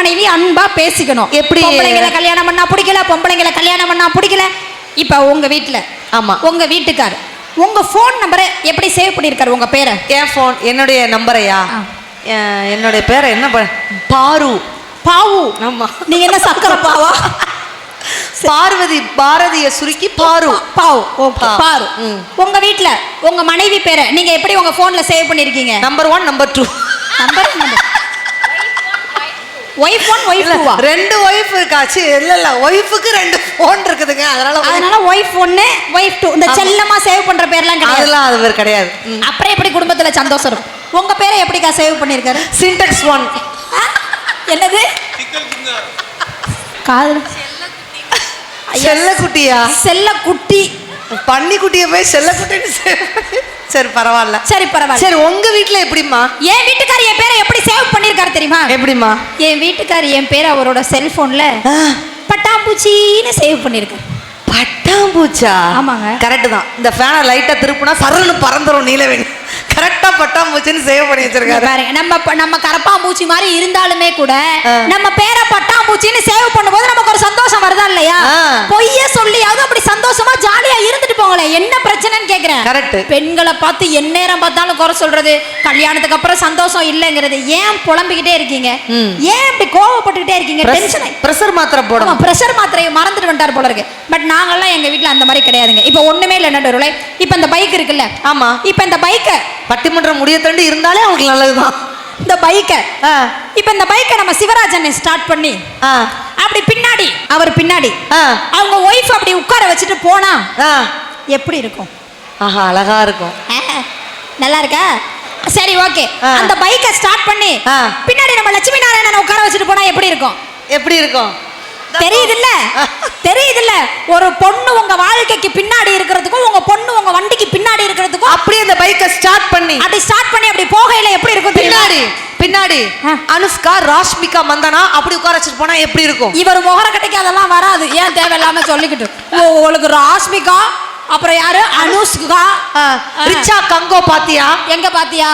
மனைவி அன்பா பேசிக்கணும். எப்படி? பொம்பளைங்களை கல்யாணம் பண்ணா பிடிக்கல, பொம்பளைங்களை கல்யாணம் பண்ணா பிடிக்கல. இப்ப உங்க வீட்டுல ஆமா உங்க வீட்டுக்கார் உங்க போன் நம்பரை எப்படி சேவ் பண்ணிருக்காரு? உங்க பேரை? என் போன் என்னுடைய நம்பரையா? என்னுடைய பேரை என்ன பாரு. பாவு. ஆமா. நீங்க என்ன சக்கரை பாவா? பார்வதி பாரதிய சுருக்கி பாரு. பாவு. ஓகே பாரு. உங்க வீட்ல உங்க மனைவி பேரை நீங்க எப்படி உங்க போன்ல சேவ் பண்ணிருக்கீங்க? Number 1 number 2. Number wife 1 wife 2. ரெண்டு ஒய்ஃப் இருக்காச்சு. இல்ல ஒய்ஃபுக்கு ரெண்டு போன் இருக்குதுங்க. அதனால ஒய்ஃப் 1 ஒய்ஃப் 2 இந்த செல்லமா சேவ் பண்ற பேர்லாம் கிடையாது. அதெல்லாம் அது பேர் கிடையாது. அப்புறம் எப்படி குடும்பத்துல சந்தோஷம் இருக்கும்? உங்க பேரை எப்படிக்கா சேவ் பண்ணிருக்காரு? சின்டெக்ஸ் 1. என்னது? காதல் செல்லக்குட்டியா? செல்லக்குட்டி. பன்னிக்குட்டியை போய் செல்லக்குட்டின்னு சரி பரவாயில்ல. சரி பரவாயில்ல. சரி உங்க வீட்டுல எப்படிமா? என் வீட்டுக்காரர் என் பேரை எப்படி சேவ் பண்ணிருக்காரு தெரியுமா? எப்படிமா? என் வீட்டுக்காரர் என் பேரை அவரோட செல்போன்ல பட்டாம்பூச்சின்னு சேவ் பண்ணிருக்காரு. பட்டாம்பூச்சா? ஆமாங்க. கரெக்ட் தான். இந்த ஃபேனை லைட்டா திருப்புனா சரன்னு பறந்துரும் நீலவேணி. கரெக்டா பட்டாம்பூச்சின்னு சேவ் பண்ணி வச்சிருக்காரு. பாருங்க, நம்ம கரப்பாம்பூச்சி மாதிரி இருந்தாலுமே கூட நம்ம பேரை பட்டாம்பூச்சின்னு சேவ் பண்ணும்போது நமக்கு ஒரு சந்தோஷம் வருதா இல்லையா? பொய்ய சொல்லியாவது அப்படி சந்தோஷமா ஜாலியா இருந்துட்டு போங்களே. என்ன பிரச்சனைன்னு கேக்குறேன். கரெக்ட். பெண்களை பார்த்து எந்நேரம் பார்த்தாலும் குறை சொல்றது, கல்யாணத்துக்கு அப்புறம் சந்தோஷம் இல்லைங்கிறது. ஏன் புலம்பிக்கிட்டே இருக்கீங்க? ஏன் இப்படி கோவப்பட்டுக்கிட்டே இருக்கீங்க? டென்ஷன். பிரஷர் மாத்திரை போடணும். பிரஷர் மாத்திரையை மறந்துட்டு வந்துட்டார் போல இருக்கு. பட் நாங்கெல்லாம் எங்க வீட்டுல அந்த மாதிரி கிடையாதுங்க. இப்ப ஒண்ணுமே இல்லை நடுவுல. இப்ப இந்த பைக் இருக்குல்ல? ஆமா. இப்ப இந்த பைக்கை பட்டிமன்றம் முடிய தண்டு இருந்தாலே அவங்களுக்கு நல்லதுதான். இந்த பைக்கை இப்ப இந்த பைக்கை நம்ம சிவராஜன் ஸ்டார்ட் பண்ணி அப்படி பின்னாடி அவர் பின்னாடி அவங்க ஒய்ஃப் அப்படி உட்கார வச்சுட்டு போனா எப்படி இருக்கும்? ஆஹா அழகா இருக்கும். நல்லா இருக்கா? சரி ஓகே. அந்த பைக்கை ஸ்டார்ட் பண்ணி பின்னாடி நம்ம லட்சுமி நாராயணன் உட்கார வச்சுட்டு போனா எப்படி இருக்கும்? எப்படி இருக்கும்? தெரியுதுல்ல? ஒரு பொண்ணு உங்க வாழ்க்கைக்கு பின்னாடி இருக்கிறதுக்கும் உங்க பொண்ணு உங்க வண்டிக்கு பின்னாடி இருக்கிறதுக்கும் அப்படியே அந்த பைக்கை ஸ்டார்ட் பண்ணி அப்படி போகையில எப்படி இருக்கும்? பின்னாடி அனுஷ்கா ராஷ்மிகா மந்தனா அப்படி உட்கார வச்சுட்டு போனா எப்படி இருக்கும்? இவர் முகர கட்டைக்கு அதெல்லாம் வராது. ஏன் தேவையில்லாம சொல்லிக்கிட்டு உங்களுக்கு ராஷ்மிகா அப்புறம் யாரு அனுஷ்கா ரிச்சா கங்கோ பாத்தியா? எங்க பாத்தியா?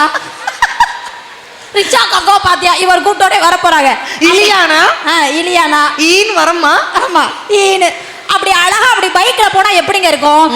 ரிச்சா கங்கோ பாத்தியா? இவர் கூட்டோட வர போறாங்க. இலியானா ஈன் வரமா? ஆமா ஈன். அப்படி அழகா அப்படி பைக்ல போனா எப்படிங்க இருக்கும்?